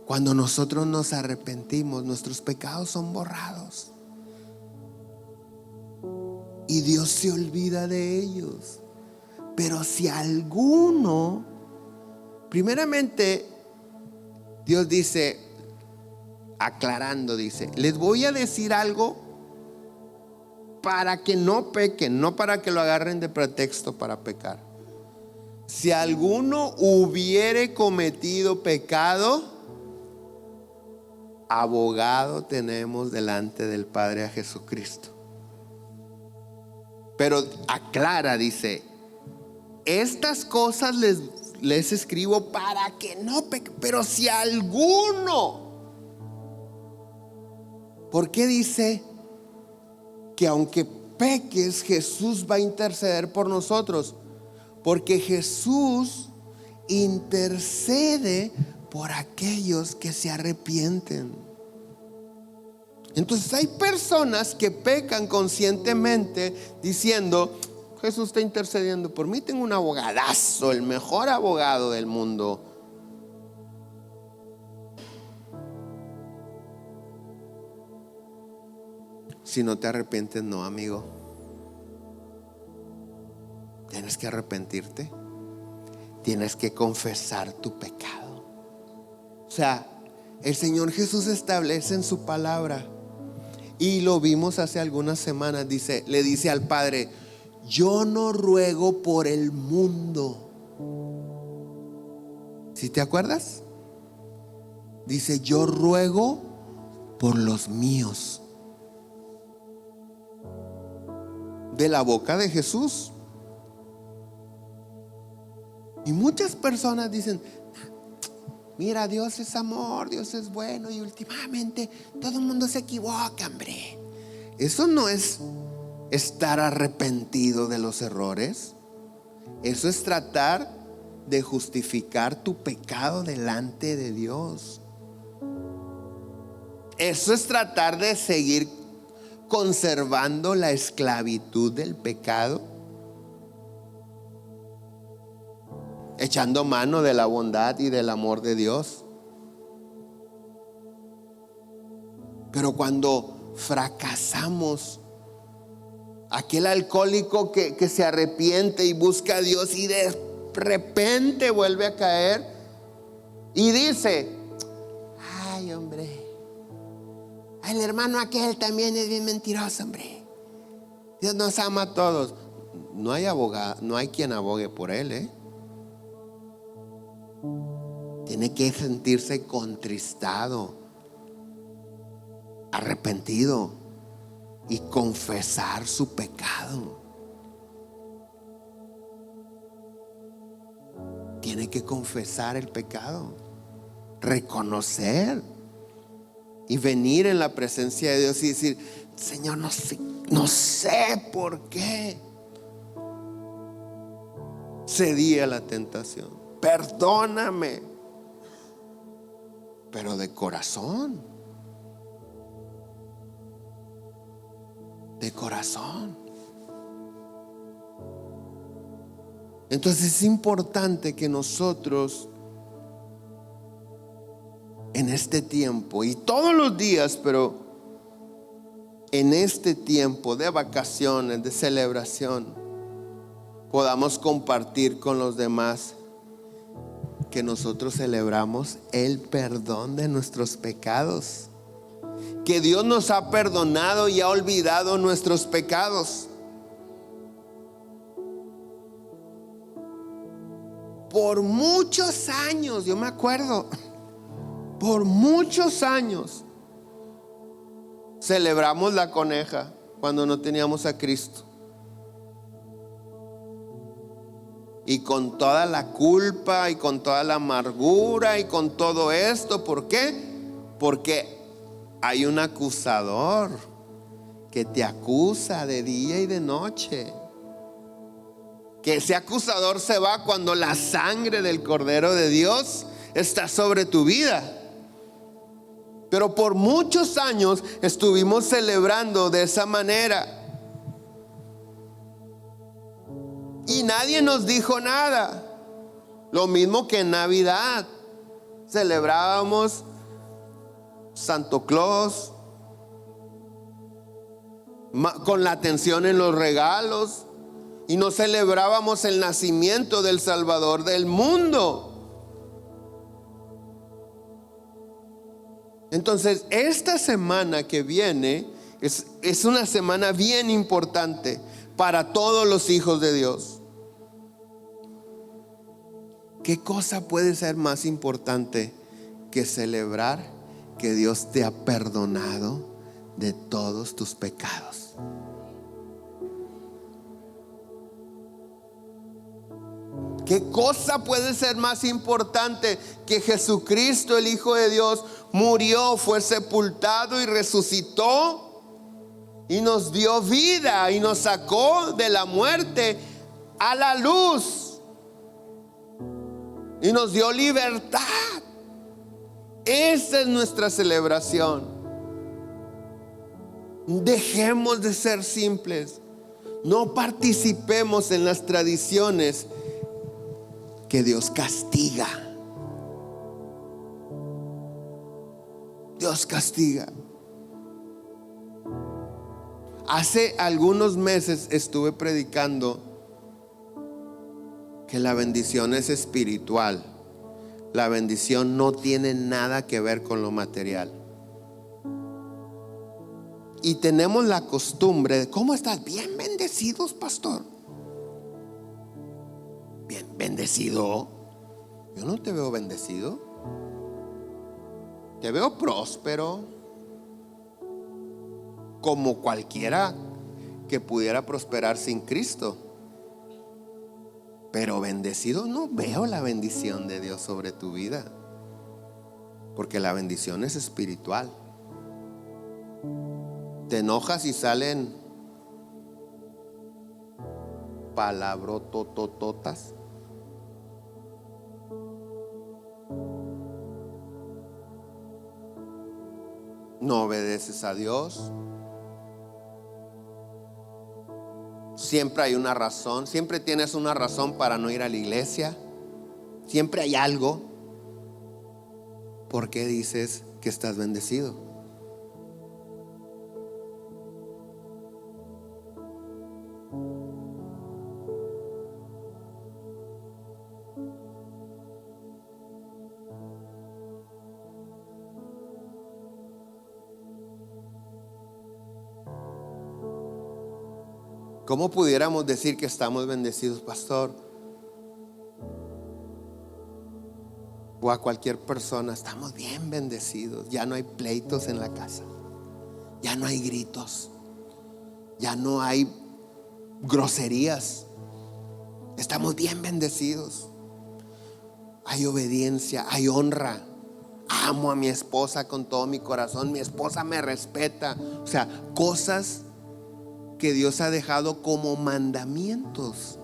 A: Cuando nosotros nos arrepentimos, nuestros pecados son borrados. Y Dios se olvida de ellos. Pero si alguno, primeramente, Dios dice, aclarando, dice, les voy a decir algo para que no pequen, no para que lo agarren de pretexto para pecar. Si alguno hubiere cometido pecado, abogado tenemos delante del Padre a Jesucristo. Pero aclara, dice, estas cosas les escribo para que no pequen. Pero si alguno, ¿por qué dice que aunque peques, Jesús va a interceder por nosotros? Porque Jesús intercede por aquellos que se arrepienten. Entonces hay personas que pecan conscientemente diciendo, Jesús está intercediendo por mí, tengo un abogadazo, el mejor abogado del mundo. Si no te arrepientes, no, amigo. Tienes que arrepentirte. Tienes que confesar tu pecado. O sea, el Señor Jesús establece en su palabra, y lo vimos hace algunas semanas, le dice al Padre, yo no ruego por el mundo. ¿Sí te acuerdas? Dice, yo ruego por los míos. De la boca de Jesús. Y muchas personas dicen, mira, Dios es amor, Dios es bueno, y últimamente todo el mundo se equivoca, hombre. Eso no es estar arrepentido de los errores. Eso es tratar de justificar tu pecado delante de Dios. Eso es tratar de seguir conservando la esclavitud del pecado, echando mano de la bondad y del amor de Dios. Pero cuando fracasamos, aquel alcohólico que se arrepiente y busca a Dios y de repente vuelve a caer y dice, ay, hombre, el hermano aquel también es bien mentiroso, hombre. Dios nos ama a todos. No hay abogado, no hay quien abogue por él, Tiene que sentirse contristado, arrepentido y confesar su pecado. Tiene que confesar el pecado, reconocer y venir en la presencia de Dios y decir, Señor, no sé por qué cedí a la tentación, perdóname, pero de corazón, de corazón. Entonces es importante que nosotros en este tiempo y todos los días, pero en este tiempo de vacaciones, de celebración, podamos compartir con los demás que nosotros celebramos el perdón de nuestros pecados, que Dios nos ha perdonado y ha olvidado nuestros pecados. Por muchos años, yo me acuerdo, por muchos años celebramos la coneja cuando no teníamos a Cristo. Y con toda la culpa y con toda la amargura y con todo esto, ¿por qué? Porque hay un acusador que te acusa de día y de noche. Que ese acusador se va cuando la sangre del Cordero de Dios está sobre tu vida. Pero por muchos años estuvimos celebrando de esa manera. Y nadie nos dijo nada. Lo mismo que en Navidad. Celebrábamos Santo Claus, con la atención en los regalos, y no celebrábamos el nacimiento del Salvador del mundo. Entonces, esta semana que viene es una semana bien importante para todos los hijos de Dios. ¿Qué cosa puede ser más importante que celebrar que Dios te ha perdonado de todos tus pecados? ¿Qué cosa puede ser más importante que Jesucristo, el Hijo de Dios, murió, fue sepultado y resucitó y nos dio vida y nos sacó de la muerte a la luz y nos dio libertad? Esa es nuestra celebración. Dejemos de ser simples. No participemos en las tradiciones que Dios castiga. Dios castiga. Hace algunos meses estuve predicando que la bendición es espiritual. La bendición no tiene nada que ver con lo material. Y tenemos la costumbre de: ¿cómo estás? Bien bendecidos, pastor. Bien bendecido. Yo no te veo bendecido. Te veo próspero, como cualquiera que pudiera prosperar sin Cristo. Pero bendecido, no veo la bendición de Dios sobre tu vida, porque la bendición es espiritual. Te enojas y salen palabrototototas. No obedeces a Dios. Siempre hay una razón. Siempre tienes una razón para no ir a la iglesia. Siempre hay algo. ¿Por qué dices que estás bendecido? ¿Cómo pudiéramos decir que estamos bendecidos, pastor? O a cualquier persona: estamos bien bendecidos. Ya no hay pleitos en la casa. Ya no hay gritos. Ya no hay groserías. Estamos bien bendecidos. Hay obediencia, hay honra. Amo a mi esposa con todo mi corazón. Mi esposa me respeta. O sea, cosas que Dios ha dejado como mandamientos.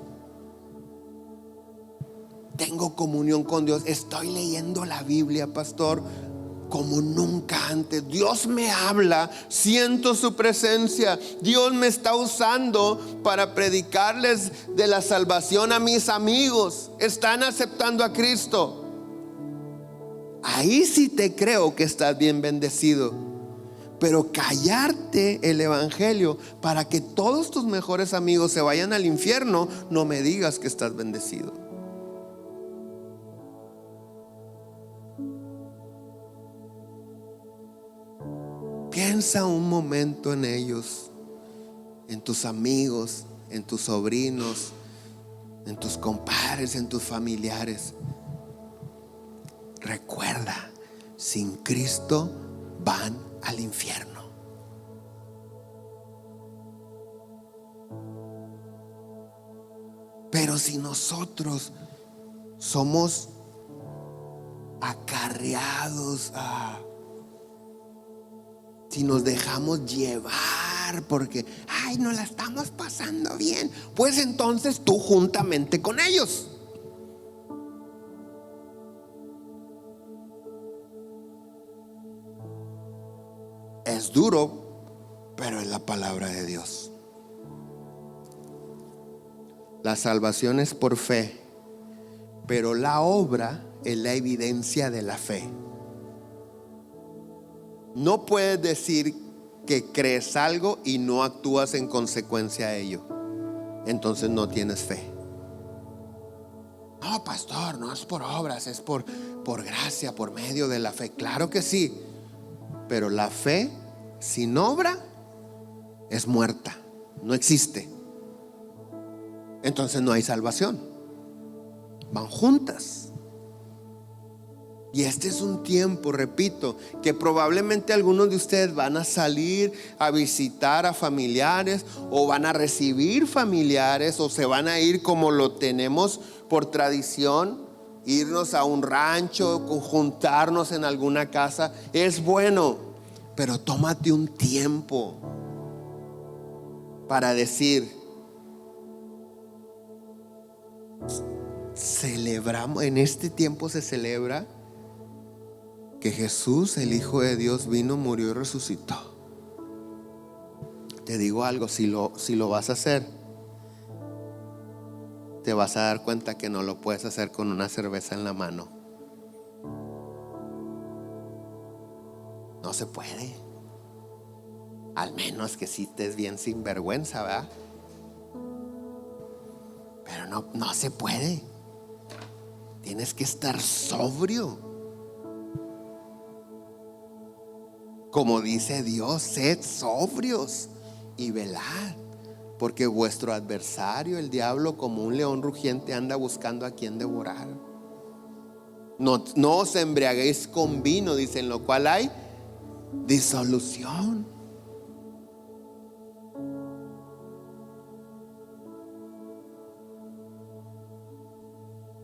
A: Tengo comunión con Dios. Estoy leyendo la Biblia, pastor, como nunca antes. Dios me habla, siento su presencia. Dios me está usando para predicarles de la salvación a mis amigos. Están aceptando a Cristo. Ahí sí te creo que estás bien bendecido. Pero callarte el evangelio para que todos tus mejores amigos se vayan al infierno, no me digas que estás bendecido. Piensa un momento en ellos, en tus amigos, en tus sobrinos, en tus compadres, en tus familiares. Recuerda, sin Cristo van al infierno. Pero si nosotros somos acarreados, si nos dejamos llevar porque nos la estamos pasando bien, pues entonces tú juntamente con ellos. duro, pero es la palabra de Dios. La salvación es por fe, pero la obra es la evidencia de la fe. No puedes decir que crees algo y no actúas en consecuencia a ello. Entonces no tienes fe. No, pastor, no es por obras, es por gracia, por medio de la fe. Claro que sí, pero la fe sin obra es muerta, no existe. Entonces no hay salvación. Van juntas. Y este es un tiempo, repito, que probablemente algunos de ustedes van a salir a visitar a familiares, o van a recibir familiares, o se van a ir como lo tenemos por tradición, irnos a un rancho, juntarnos en alguna casa. Es bueno, pero tómate un tiempo para decir: celebramos, en este tiempo se celebra que Jesús, el Hijo de Dios, vino, murió y resucitó. Te digo algo, si lo vas a hacer, te vas a dar cuenta que no lo puedes hacer con una cerveza en la mano. No se puede. Al menos que si estés bien sinvergüenza, ¿verdad? Pero no se puede. Tienes que estar sobrio. Como dice Dios, sed sobrios y velad, porque vuestro adversario, el diablo, como un león rugiente, anda buscando a quien devorar. No os embriaguéis con vino, dice, en lo cual hay disolución.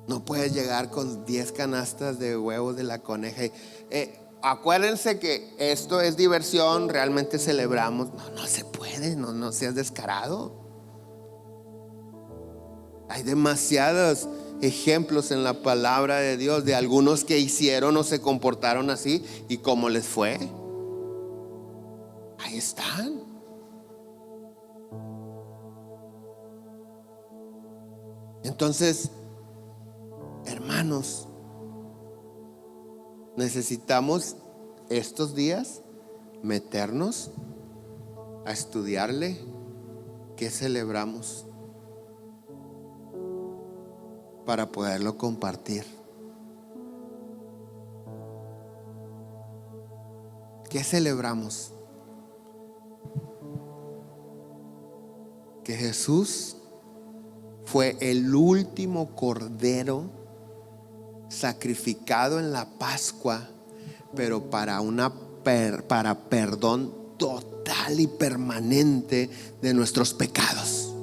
A: No puedes llegar con 10 canastas de huevos de la coneja. Acuérdense que esto es diversión, realmente celebramos. No se puede, no seas descarado. Hay demasiados ejemplos en la palabra de Dios de algunos que hicieron o se comportaron así y cómo les fue. Ahí están. Entonces, hermanos, necesitamos estos días meternos a estudiarle qué celebramos para poderlo compartir. ¿Qué celebramos? Que Jesús fue el último cordero sacrificado en la Pascua, pero para perdón total y permanente de nuestros pecados.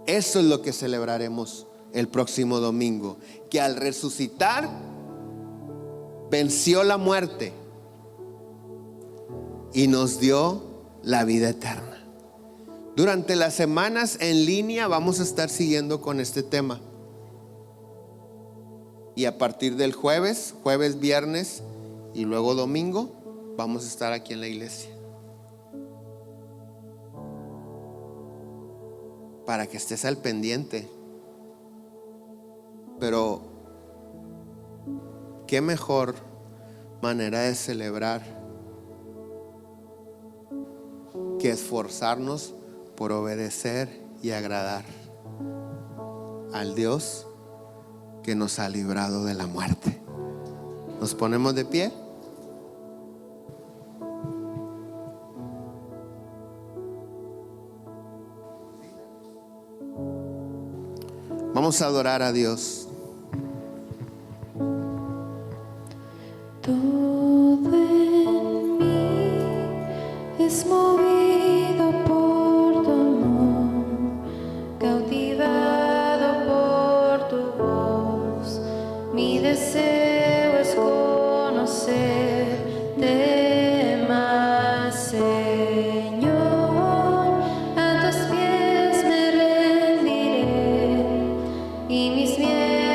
A: Eso es lo que celebraremos el próximo domingo, que al resucitar venció la muerte y nos dio la vida eterna. Durante las semanas en línea vamos a estar siguiendo con este tema. Y a partir del jueves, viernes y luego domingo, vamos a estar aquí en la iglesia. Para que estés al pendiente. Pero qué mejor manera de celebrar que esforzarnos por obedecer y agradar al Dios que nos ha librado de la muerte. Nos ponemos de pie. Vamos a adorar a Dios.
B: Todo en mí es movido por tu amor, cautivado por tu voz. Mi deseo es conocerte más, Señor. A tus pies me rendiré y mis miedos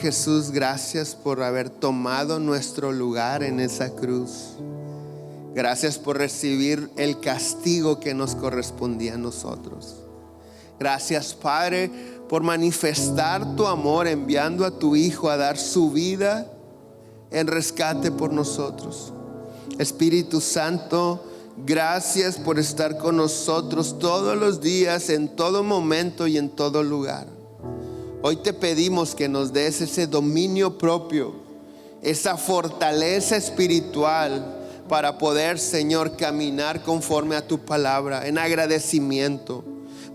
A: Jesús, gracias por haber tomado nuestro lugar en esa cruz. Gracias por recibir el castigo que nos correspondía a nosotros. Gracias, Padre, por manifestar tu amor enviando a tu Hijo a dar su vida en rescate por nosotros. Espíritu Santo, gracias por estar con nosotros todos los días, en todo momento y en todo lugar. Hoy te pedimos que nos des ese dominio propio, esa fortaleza espiritual para poder, Señor, caminar conforme a tu palabra, en agradecimiento,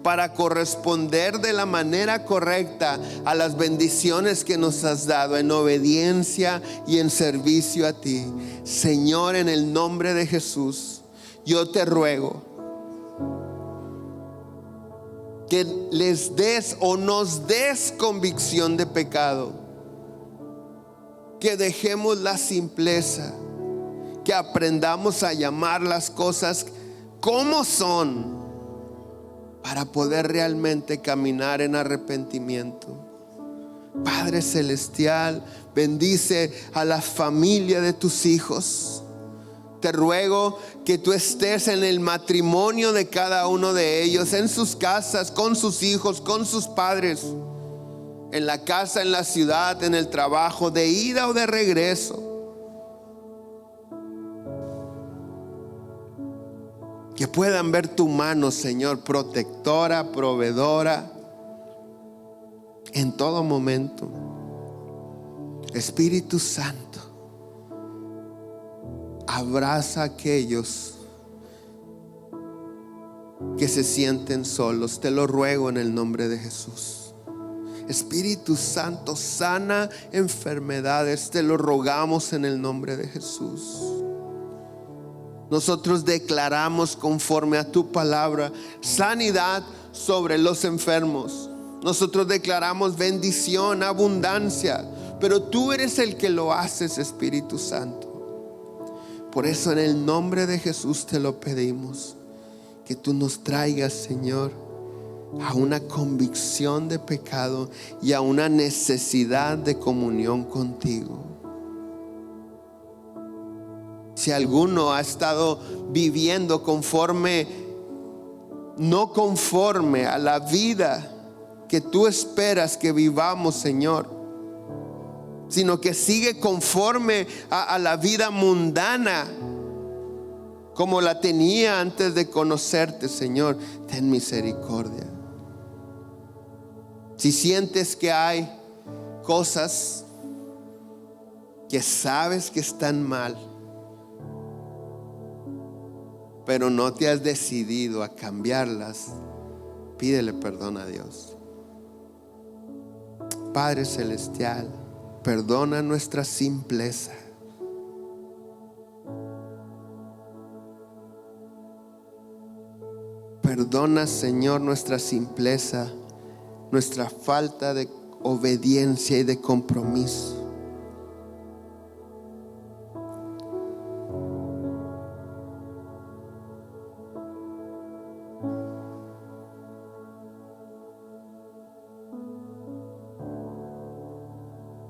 A: para corresponder de la manera correcta a las bendiciones que nos has dado, en obediencia y en servicio a ti. Señor, en el nombre de Jesús, yo te ruego que les des o nos des convicción de pecado, que dejemos la simpleza, que aprendamos a llamar las cosas como son, para poder realmente caminar en arrepentimiento. Padre celestial, bendice a la familia de tus hijos. Te ruego que tú estés en el matrimonio de cada uno de ellos, en sus casas, con sus hijos, con sus padres, en la casa, en la ciudad, en el trabajo, de ida o de regreso. Que puedan ver tu mano, Señor, protectora, proveedora, en todo momento. Espíritu Santo, abraza a aquellos que se sienten solos. Te lo ruego en el nombre de Jesús. Espíritu Santo, sana enfermedades. Te lo rogamos en el nombre de Jesús. Nosotros declaramos conforme a tu palabra sanidad sobre los enfermos. Nosotros declaramos bendición, abundancia, pero tú eres el que lo haces, Espíritu Santo. Por eso en el nombre de Jesús te lo pedimos, que tú nos traigas, Señor, a una convicción de pecado y a una necesidad de comunión contigo. Si alguno ha estado viviendo no conforme a la vida que tú esperas que vivamos, Señor, sino que sigue conforme a la vida mundana como la tenía antes de conocerte, Señor, ten misericordia. Si sientes que hay cosas que sabes que están mal, pero no te has decidido a cambiarlas, pídele perdón a Dios. Padre celestial, perdona nuestra simpleza. Perdona, Señor, nuestra simpleza, nuestra falta de obediencia y de compromiso.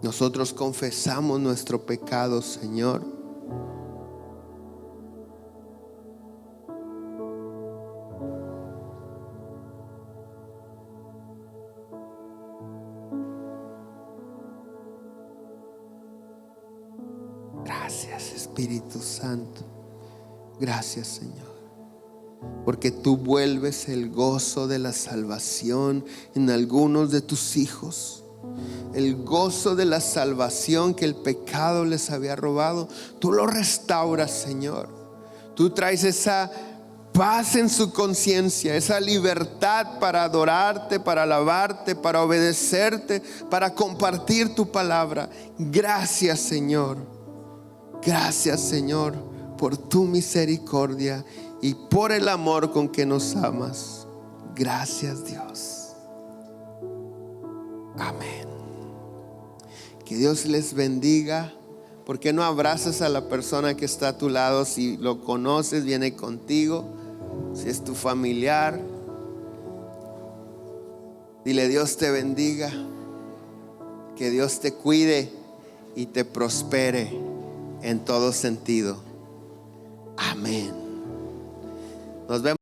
A: Nosotros confesamos nuestro pecado, Señor. Gracias, Espíritu Santo. Gracias, Señor, porque tú vuelves el gozo de la salvación en algunos de tus hijos. El gozo de la salvación que el pecado les había robado, tú lo restauras, Señor. Tú traes esa paz en su conciencia, esa libertad para adorarte, para alabarte, para obedecerte, para compartir tu palabra. Gracias, Señor. Gracias, Señor, por tu misericordia y por el amor con que nos amas. Gracias, Dios. Amén. Que Dios les bendiga. ¿Por qué no abrazas a la persona que está a tu lado? Si lo conoces, viene contigo. Si es tu familiar, dile: Dios te bendiga. Que Dios te cuide y te prospere en todo sentido. Amén. Nos vemos.